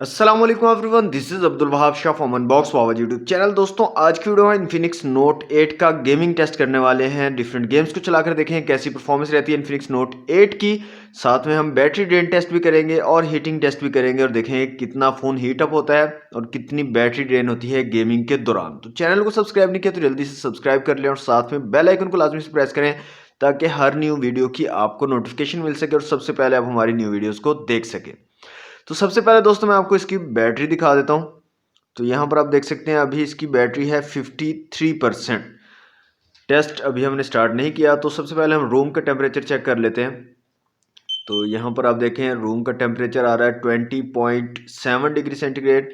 अस्सलाम वालेकुम everyone, this is Abdul Wahab Shah from unbox Wawa YouTube channel. दोस्तों आज की वीडियो में इन्फिनिक्स नोट 8 का गेमिंग टेस्ट करने वाले हैं। डिफरेंट गेम्स को चलाकर देखें कैसी परफॉर्मेंस रहती है इन्फिनिक्स नोट 8 की। साथ में हम बैटरी ड्रेन टेस्ट भी करेंगे और हीटिंग टेस्ट भी करेंगे और देखेंगे कितना फ़ोन हीट अप होता है और कितनी बैटरी ड्रेन होती है गेमिंग के दौरान। तो चैनल को सब्सक्राइब नहीं किया तो जल्दी से सब्सक्राइब कर लें और साथ में बेल आइकन को लाजमी से प्रेस करें ताकि हर न्यू वीडियो की आपको नोटिफिकेशन मिल सके और सबसे पहले आप हमारी न्यू वीडियोज़ को देख सकें। तो सबसे पहले दोस्तों मैं आपको इसकी बैटरी दिखा देता हूँ। तो यहाँ पर आप देख सकते हैं अभी इसकी बैटरी है 53%। टेस्ट अभी हमने स्टार्ट नहीं किया। तो सबसे पहले हम रूम का टेम्परेचर चेक कर लेते हैं। तो यहाँ पर आप देखें रूम का टेम्परेचर आ रहा है 20.7 डिग्री सेंटीग्रेड।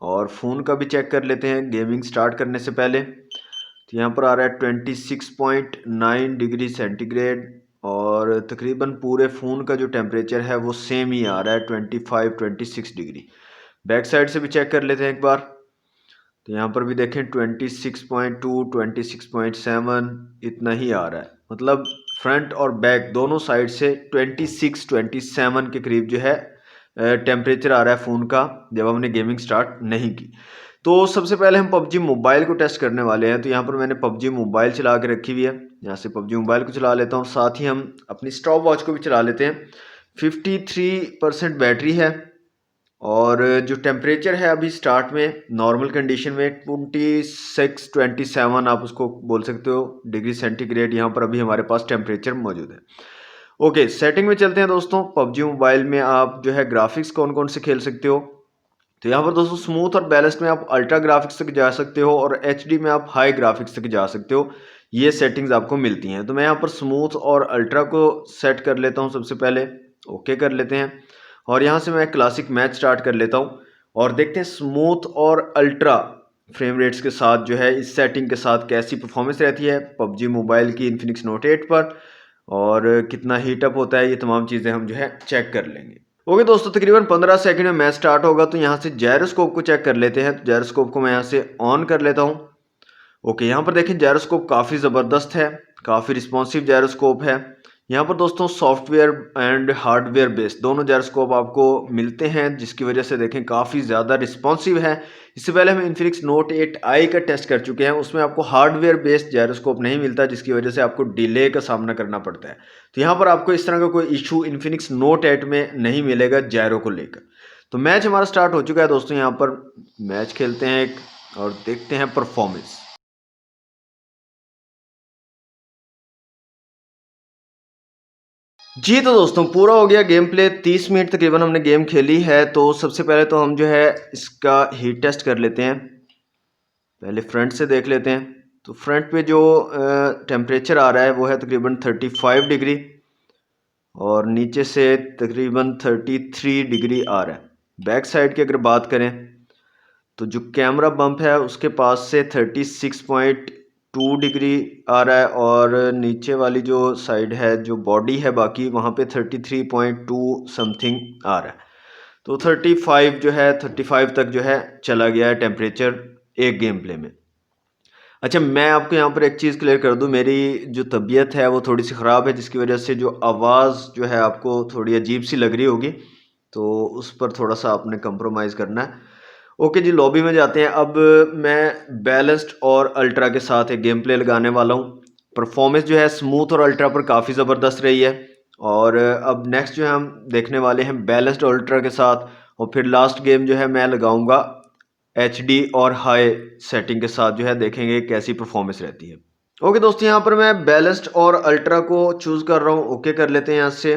और फ़ोन का भी चेक कर लेते हैं गेमिंग स्टार्ट करने से पहले। तो यहाँ पर आ रहा है 26.9 डिग्री सेंटीग्रेड और तकरीबन पूरे फ़ोन का जो टेम्परेचर है वो सेम ही आ रहा है 26 डिग्री। बैक साइड से भी चेक कर लेते हैं एक बार। तो यहाँ पर भी देखें 26.2 26.7 इतना ही आ रहा है। मतलब फ्रंट और बैक दोनों साइड से 27 के करीब जो है टेम्परेचर आ रहा है फ़ोन का जब हमने गेमिंग स्टार्ट नहीं की। तो सबसे पहले हम पबजी मोबाइल को टेस्ट करने वाले हैं। तो यहाँ पर मैंने पबजी मोबाइल चला के रखी हुई है। यहाँ से पबजी मोबाइल को चला लेता हूँ, साथ ही हम अपनी स्टॉप वॉच को भी चला लेते हैं। 53% बैटरी है और जो टेम्परेचर है अभी स्टार्ट में नॉर्मल कंडीशन में 27 आप उसको बोल सकते हो डिग्री सेंटीग्रेड यहाँ पर अभी हमारे पास टेम्परेचर मौजूद है। ओके, सेटिंग में चलते हैं दोस्तों। पबजी मोबाइल में आप जो है ग्राफिक्स कौन कौन से खेल सकते हो। तो यहाँ पर दोस्तों स्मूथ और बैलेंस्ड में आप अल्ट्रा ग्राफिक्स तक जा सकते हो और एचडी में आप हाई ग्राफिक्स तक जा सकते हो। ये सेटिंग्स आपको मिलती हैं। तो मैं यहाँ पर स्मूथ और अल्ट्रा को सेट कर लेता हूँ सबसे पहले। ओके कर लेते हैं और यहाँ से मैं क्लासिक मैच स्टार्ट कर लेता हूँ और देखते हैं स्मूथ और अल्ट्रा फ्रेम रेट्स के साथ जो है इस सेटिंग के साथ कैसी परफॉर्मेंस रहती है पबजी मोबाइल की इन्फिनिक्स नोट 8 पर और कितना हीटअप होता है। ये तमाम चीज़ें हम जो है चेक कर लेंगे। ओके दोस्तों, तकरीबन 15 सेकंड में मैच स्टार्ट होगा। तो यहाँ से जायरोस्कोप को चेक कर लेते हैं। तो जायरोस्कोप को मैं यहाँ से ऑन कर लेता हूँ। ओके, यहाँ पर देखें जायरोस्कोप काफ़ी ज़बरदस्त है, काफ़ी रिस्पॉन्सिव जायरोस्कोप है। यहाँ पर दोस्तों सॉफ्टवेयर एंड हार्डवेयर बेस्ड दोनों जायरोस्कोप आपको मिलते हैं जिसकी वजह से देखें काफ़ी ज़्यादा रिस्पॉन्सिव है। इससे पहले हम इन्फिनिक्स नोट 8i का टेस्ट कर चुके हैं, उसमें आपको हार्डवेयर बेस्ड जायरोस्कोप नहीं मिलता जिसकी वजह से आपको डिले का सामना करना पड़ता है। तो यहाँ पर आपको इस तरह का कोई इशू इन्फिनिक्स नोट 8 में नहीं मिलेगा जायरो को लेकर। तो मैच हमारा स्टार्ट हो चुका है दोस्तों। यहाँ पर मैच खेलते हैं एक और देखते हैं परफॉर्मेंस। जी तो दोस्तों पूरा हो गया गेम प्ले। 30 मिनट तकरीबन हमने गेम खेली है। तो सबसे पहले तो हम जो है इसका हीट टेस्ट कर लेते हैं। पहले फ्रंट से देख लेते हैं। तो फ्रंट पे जो टेम्परेचर आ रहा है वो है तकरीबन 35 डिग्री और नीचे से तकरीबन 33 डिग्री आ रहा है। बैक साइड की अगर बात करें तो जो कैमरा बम्प है उसके पास से 36.2 डिग्री आ रहा है और नीचे वाली जो साइड है जो बॉडी है बाकी वहाँ पे 33.2 समथिंग आ रहा है। तो 35 जो है 35 तक जो है चला गया है टेम्परेचर एक गेम प्ले में। अच्छा, मैं आपको यहाँ पर एक चीज़ क्लियर कर दूँ, मेरी जो तबीयत है वो थोड़ी सी ख़राब है जिसकी वजह से जो आवाज़ जो है आपको थोड़ी अजीब सी लग रही होगी, तो उस पर थोड़ा सा आपने कंप्रोमाइज़ करना है। ओके जी, लॉबी में जाते हैं। अब मैं बैलेंस्ड और अल्ट्रा के साथ एक गेम प्ले लगाने वाला हूँ। परफॉर्मेंस जो है स्मूथ और अल्ट्रा पर काफ़ी ज़बरदस्त रही है और अब नेक्स्ट जो है हम देखने वाले हैं बैलेंस्ड और अल्ट्रा के साथ और फिर लास्ट गेम जो है मैं लगाऊंगा HD और हाई सेटिंग के साथ जो है देखेंगे कैसी परफॉर्मेंस रहती है। ओके दोस्तों, यहाँ पर मैं बैलेंस्ड और अल्ट्रा को चूज़ कर रहा हूँ। ओके कर लेते हैं यहाँ से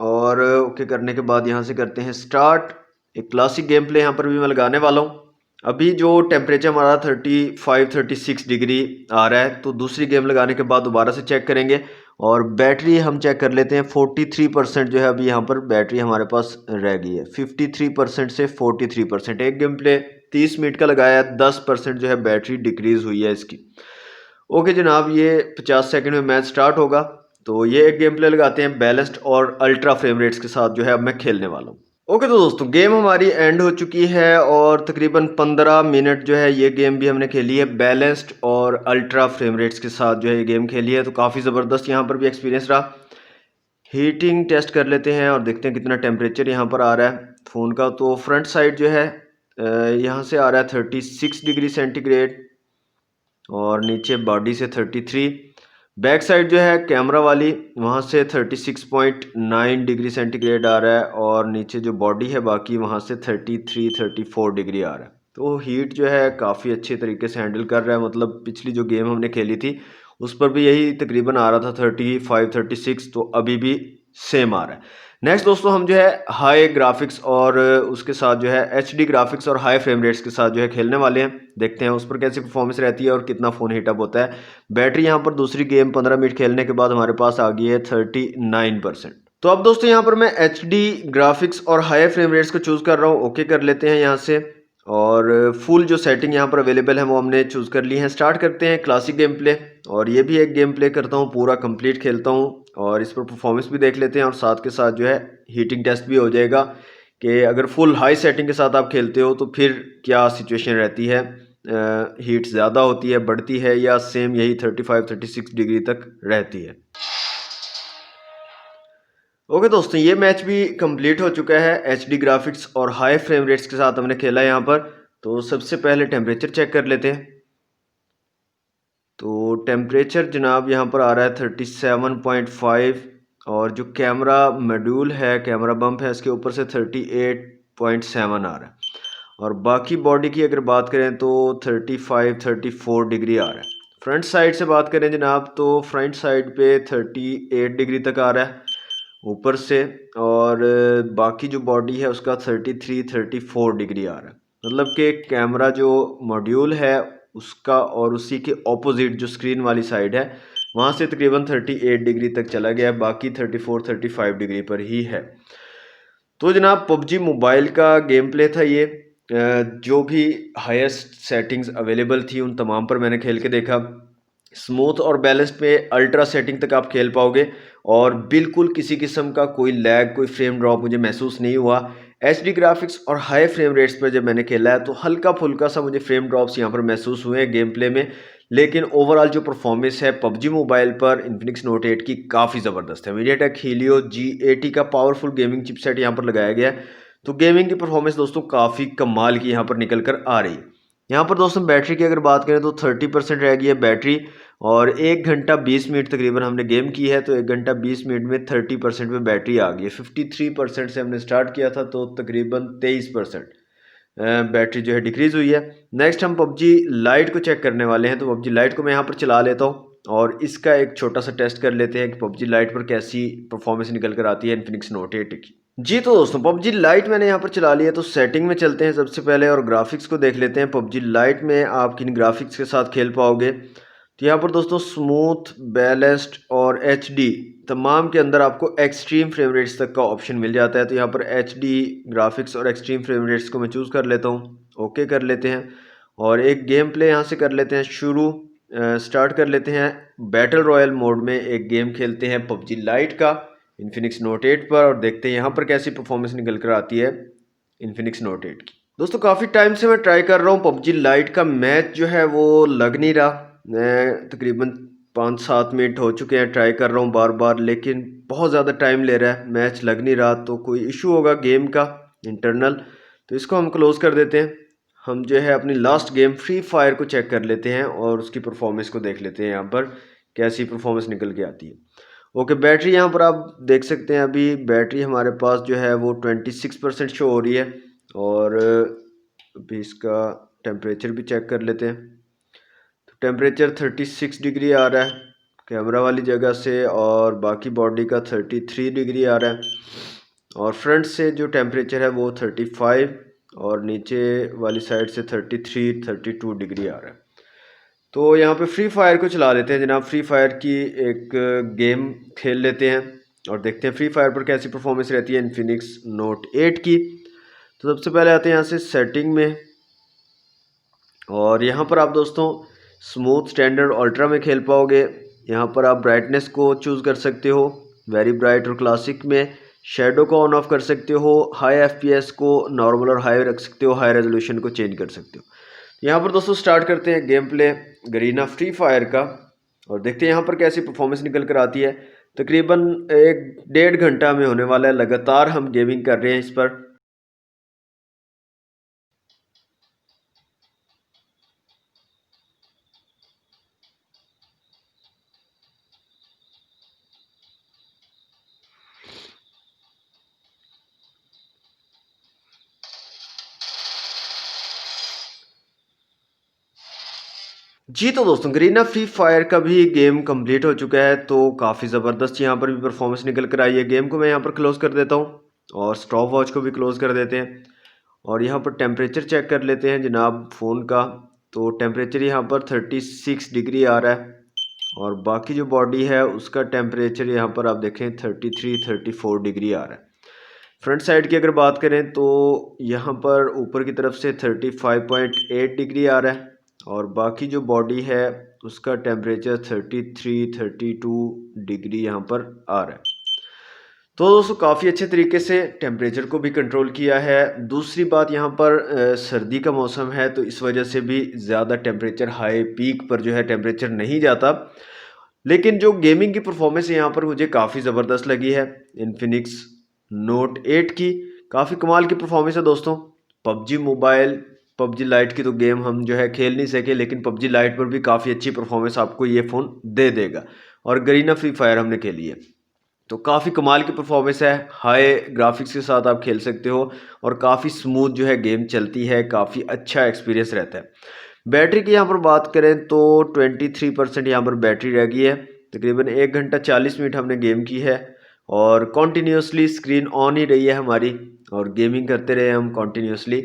और ओके करने के बाद यहाँ से करते हैं स्टार्ट। एक क्लासिक गेम प्ले यहाँ पर भी मैं लगाने वाला हूँ। अभी जो टेम्परेचर हमारा 35-36 डिग्री आ रहा है। तो दूसरी गेम लगाने के बाद दोबारा से चेक करेंगे और बैटरी हम चेक कर लेते हैं। 43% जो है अभी यहाँ पर बैटरी हमारे पास रह गई है। 53% से 43%। एक गेम प्ले 30 मिनट का लगाया है, 10% जो है बैटरी डिक्रीज़ हुई है इसकी। ओके जनाब, ये 50 सेकंड में मैच स्टार्ट होगा। तो ये एक गेम प्ले लगाते हैं बैलेंस्ड और अल्ट्रा फ्रेम रेट्स के साथ जो है अब मैं खेलने वाला हूँ। ओके तो दोस्तों गेम हमारी एंड हो चुकी है और तकरीबन 15 मिनट जो है ये गेम भी हमने खेली है बैलेंस्ड और अल्ट्रा फ्रेम रेट्स के साथ जो है ये गेम खेली है। तो काफ़ी ज़बरदस्त यहाँ पर भी एक्सपीरियंस रहा। हीटिंग टेस्ट कर लेते हैं और देखते हैं कितना टेम्परेचर यहाँ पर आ रहा है। फ़ोन का। तो फ्रंट साइड जो है यहाँ से आ रहा है 36 डिग्री सेंटीग्रेड और नीचे बॉडी से 33। बैक साइड जो है कैमरा वाली वहाँ से 36.9 डिग्री सेंटीग्रेड आ रहा है और नीचे जो बॉडी है बाकी वहाँ से 34 डिग्री आ रहा है। तो हीट जो है काफ़ी अच्छे तरीके से हैंडल कर रहा है। मतलब पिछली जो गेम हमने खेली थी उस पर भी यही तकरीबन आ रहा था 35-36, तो अभी भी सेम आ रहा है। नेक्स्ट दोस्तों हम जो है हाई ग्राफिक्स और उसके साथ जो है एचडी ग्राफिक्स और हाई फ्रेम रेट्स के साथ जो है खेलने वाले हैं। देखते हैं उस पर कैसी परफॉर्मेंस रहती है और कितना फ़ोन हीटअप होता है। बैटरी यहाँ पर दूसरी गेम 15 मिनट खेलने के बाद हमारे पास आ गई है 39%। तो अब दोस्तों यहाँ पर मैं एचडी ग्राफिक्स और हाई फ्रेम रेट्स को चूज़ कर रहा हूँ। ओके कर लेते हैं यहाँ से और फुल जो सेटिंग यहाँ पर अवेलेबल है वो हमने चूज़ कर ली है। स्टार्ट करते हैं क्लासिक गेम प्ले और ये भी एक गेम प्ले करता हूँ, पूरा कंप्लीट खेलता हूँ और इस पर परफॉर्मेंस भी देख लेते हैं और साथ के साथ जो है हीटिंग टेस्ट भी हो जाएगा कि अगर फुल हाई सेटिंग के साथ आप खेलते हो तो फिर क्या सिचुएशन रहती है, हीट ज़्यादा होती है, बढ़ती है या सेम यही 35-36 डिग्री तक रहती है। ओके दोस्तों, ये मैच भी कंप्लीट हो चुका है। एचडी ग्राफिक्स और हाई फ्रेम रेट्स के साथ हमने खेला यहाँ पर। तो सबसे पहले टेम्परेचर चेक कर लेते हैं। तो टेम्परेचर जनाब यहाँ पर आ रहा है 37.5 और जो कैमरा मॉड्यूल है, कैमरा बम्प है, इसके ऊपर से 38.7 आ रहा है और बाकी बॉडी की अगर बात करें तो 35-34 डिग्री आ रहा है। फ्रंट साइड से बात करें जनाब तो फ्रंट साइड पे 38 डिग्री तक आ रहा है ऊपर से और बाकी जो बॉडी है उसका 33-34 डिग्री आ रहा है। मतलब कि कैमरा जो मॉड्यूल है उसका और उसी के ऑपोजिट जो स्क्रीन वाली साइड है वहाँ से तकरीबन 38 डिग्री तक चला गया है, बाकी 34-35 डिग्री पर ही है। तो जनाब पबजी मोबाइल का गेम प्ले था ये। जो भी हाईएस्ट सेटिंग्स अवेलेबल थी उन तमाम पर मैंने खेल के देखा। स्मूथ और बैलेंस पे अल्ट्रा सेटिंग तक आप खेल पाओगे और बिल्कुल किसी किस्म का कोई लैग, कोई फ्रेम ड्रॉप मुझे महसूस नहीं हुआ। एचडी ग्राफिक्स और हाई फ्रेम रेट्स पर जब मैंने खेला है तो हल्का फुल्का सा मुझे फ्रेम ड्रॉप्स यहाँ पर महसूस हुए हैं गेम प्ले में, लेकिन ओवरऑल जो परफॉर्मेंस है पबजी मोबाइल पर इन्फिनिक्स नोट 8 की काफ़ी ज़बरदस्त है। मीडियाटेक हीलियो G80 का पावरफुल गेमिंग चिपसेट यहाँ पर लगाया गया है, तो गेमिंग की परफॉर्मेंस दोस्तों काफ़ी कमाल की यहाँ पर निकल कर आ रही है। यहाँ पर दोस्तों बैटरी की अगर बात करें तो 30% रह गई है बैटरी और 1 घंटा 20 मिनट तकरीबन हमने गेम की है, तो 1 घंटा 20 मिनट में 30% पे बैटरी आ गई है। 53% से हमने स्टार्ट किया था तो तकरीबन 23% बैटरी जो है डिक्रीज़ हुई है। नेक्स्ट हम पबजी लाइट को चेक करने वाले हैं, तो पबजी लाइट को मैं यहाँ पर चला लेता हूँ और इसका एक छोटा सा टेस्ट कर लेते हैं कि पबजी लाइट पर कैसी परफॉर्मेंस निकल कर आती है इन्फिनिक्स नोट 8 की। जी तो दोस्तों पबजी लाइट मैंने यहाँ पर चला लिया, तो सेटिंग में चलते हैं सबसे पहले और ग्राफिक्स को देख लेते हैं। पबजी लाइट में आप किन ग्राफिक्स के साथ खेल पाओगे, तो यहाँ पर दोस्तों स्मूथ, बैलेंस्ड और एचडी तमाम के अंदर आपको एक्सट्रीम फ्रेम रेट्स तक का ऑप्शन मिल जाता है। तो यहाँ पर एचडी ग्राफिक्स और एक्सट्रीम फ्रेम रेट्स को मैं चूज़ कर लेता हूँ। ओके कर लेते हैं और एक गेम प्ले यहाँ से कर लेते हैं शुरू। स्टार्ट कर लेते हैं बैटल रॉयल मोड में, एक गेम खेलते हैं पबजी लाइट का इन्फिनिक्स नोट 8 पर और देखते हैं यहाँ पर कैसी परफॉर्मेंस निकल कर आती है इन्फिनिक्स नोट 8 की। दोस्तों काफ़ी टाइम से मैं ट्राई कर रहा हूँ पबजी लाइट का मैच जो है वो लग नहीं रहा। मैं तकरीबन 5-7 मिनट हो चुके हैं ट्राई कर रहा हूँ बार बार, लेकिन बहुत ज़्यादा टाइम ले रहा है, मैच लग नहीं रहा। तो कोई इशू होगा गेम का इंटरनल, तो इसको हम क्लोज़ कर देते हैं। हम जो है अपनी लास्ट गेम फ्री फायर को चेक कर लेते हैं और उसकी परफॉर्मेंस को देख लेते हैं यहाँ पर कैसी परफॉर्मेंस निकल के आती है। ओके बैटरी यहाँ पर आप देख सकते हैं, अभी बैटरी हमारे पास जो है वो 26% शो हो रही है और अभी इसका टेम्परेचर भी चेक कर लेते हैं। तो टेम्परेचर 36 डिग्री आ रहा है कैमरा वाली जगह से और बाकी बॉडी का 33 डिग्री आ रहा है और फ्रंट से जो टेम्परेचर है वो 35 और नीचे वाली साइड से 33-32 डिग्री आ रहा है। तो यहाँ पे फ्री फायर को चला लेते हैं जनाब। फ्री फायर की एक गेम खेल लेते हैं और देखते हैं फ्री फायर पर कैसी परफॉर्मेंस रहती है इन्फिनिक्स नोट 8 की। तो सबसे पहले आते हैं यहाँ से सेटिंग में और यहाँ पर आप दोस्तों स्मूथ, स्टैंडर्ड, अल्ट्रा में खेल पाओगे। यहाँ पर आप ब्राइटनेस को चूज़ कर सकते हो, वेरी ब्राइट और क्लासिक में शेडो को ऑन ऑफ कर सकते हो, हाई एफपीएस को नॉर्मल और हाई रख सकते हो, हाई रेजोल्यूशन को चेंज कर सकते हो। यहाँ पर दोस्तों स्टार्ट करते हैं game play Garena free fire का और देखते हैं यहाँ पर कैसी परफॉर्मेंस निकल कर आती है। तकरीबन 1-1.5 घंटा में होने वाला है, लगातार हम गेमिंग कर रहे हैं इस पर। जी तो दोस्तों गरीना फ्री फायर का भी गेम कंप्लीट हो चुका है, तो काफ़ी ज़बरदस्त यहाँ पर भी परफॉर्मेंस निकल कर आई है। गेम को मैं यहाँ पर क्लोज़ कर देता हूँ और स्टॉप वॉच को भी क्लोज़ कर देते हैं और यहाँ पर टेम्परेचर चेक कर लेते हैं जनाब फ़ोन का। तो टेम्परेचर यहाँ पर 36 डिग्री आ रहा है और बाकी जो बॉडी है उसका टेम्परेचर यहाँ पर आप देखें 33-34 डिग्री आ रहा है। फ्रंट साइड की अगर बात करें तो यहाँ पर ऊपर की तरफ से 35.8 डिग्री आ रहा है और बाकी जो बॉडी है उसका टेम्परेचर 33-32 डिग्री यहाँ पर आ रहा है। तो दोस्तों काफ़ी अच्छे तरीके से टेम्परेचर को भी कंट्रोल किया है। दूसरी बात यहाँ पर सर्दी का मौसम है तो इस वजह से भी ज़्यादा टेम्परेचर हाई पीक पर जो है टेम्परेचर नहीं जाता। लेकिन जो गेमिंग की परफॉर्मेंस यहाँ पर मुझे काफ़ी ज़बरदस्त लगी है इन्फिनिक्स नोट 8 की। काफ़ी कमाल की परफॉर्मेंस है दोस्तों। पबजी मोबाइल, पबजी लाइट की तो गेम हम जो है खेल नहीं सके, लेकिन पबजी लाइट पर भी काफ़ी अच्छी परफॉर्मेंस आपको ये फ़ोन दे देगा। और गरीना फ्री फायर हमने खेली है तो काफ़ी कमाल की परफॉर्मेंस है। हाई ग्राफिक्स के साथ आप खेल सकते हो और काफ़ी स्मूथ जो है गेम चलती है, काफ़ी अच्छा एक्सपीरियंस रहता है। बैटरी की यहाँ पर बात करें तो 23% यहाँ पर बैटरी रह गई है। तकरीबन 1 घंटा 40 मिनट हमने गेम की है और कॉन्टीन्यूसली स्क्रीन ऑन ही रही है हमारी और गेमिंग करते रहे हम कॉन्टीन्यूसली।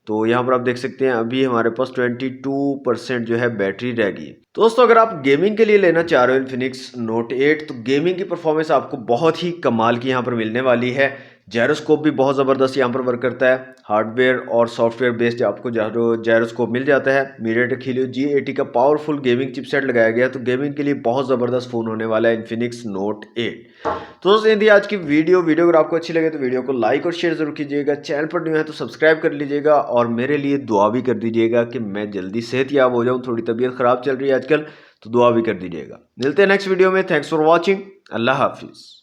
तो यहाँ पर आप देख सकते हैं अभी हमारे पास 22% जो है बैटरी रह गई है। तो दोस्तों अगर आप गेमिंग के लिए लेना चाह रहे हो इन्फिनिक्स नोट 8 तो गेमिंग की परफॉर्मेंस आपको बहुत ही कमाल की यहाँ पर मिलने वाली है। जायरोस्कोप भी बहुत ज़बरदस्त यहाँ पर वर्क करता है। हार्डवेयर और सॉफ्टवेयर बेस्ड आपको जायरोस्कोप मिल जाता है। मीडियाटेक हीलियो G80 का पावरफुल गेमिंग चिपसेट लगाया गया, तो गेमिंग के लिए बहुत ज़बरदस्त फ़ोन होने वाला है इन्फिनिक्स नोट 8। तो दोस्तों यदि आज की वीडियो अगर आपको अच्छी लगे तो वीडियो को लाइक और शेयर जरूर कीजिएगा। चैनल पर न्यू है तो सब्सक्राइब कर लीजिएगा और मेरे लिए दुआ भी कर दीजिएगा कि मैं जल्दी सेहतयाब हो जाऊं। थोड़ी तबीयत ख़राब चल रही है आजकल, तो दुआ भी कर दीजिएगा। मिलते हैं नेक्स्ट वीडियो में। Thanks for watching. अल्लाह हाफिज़।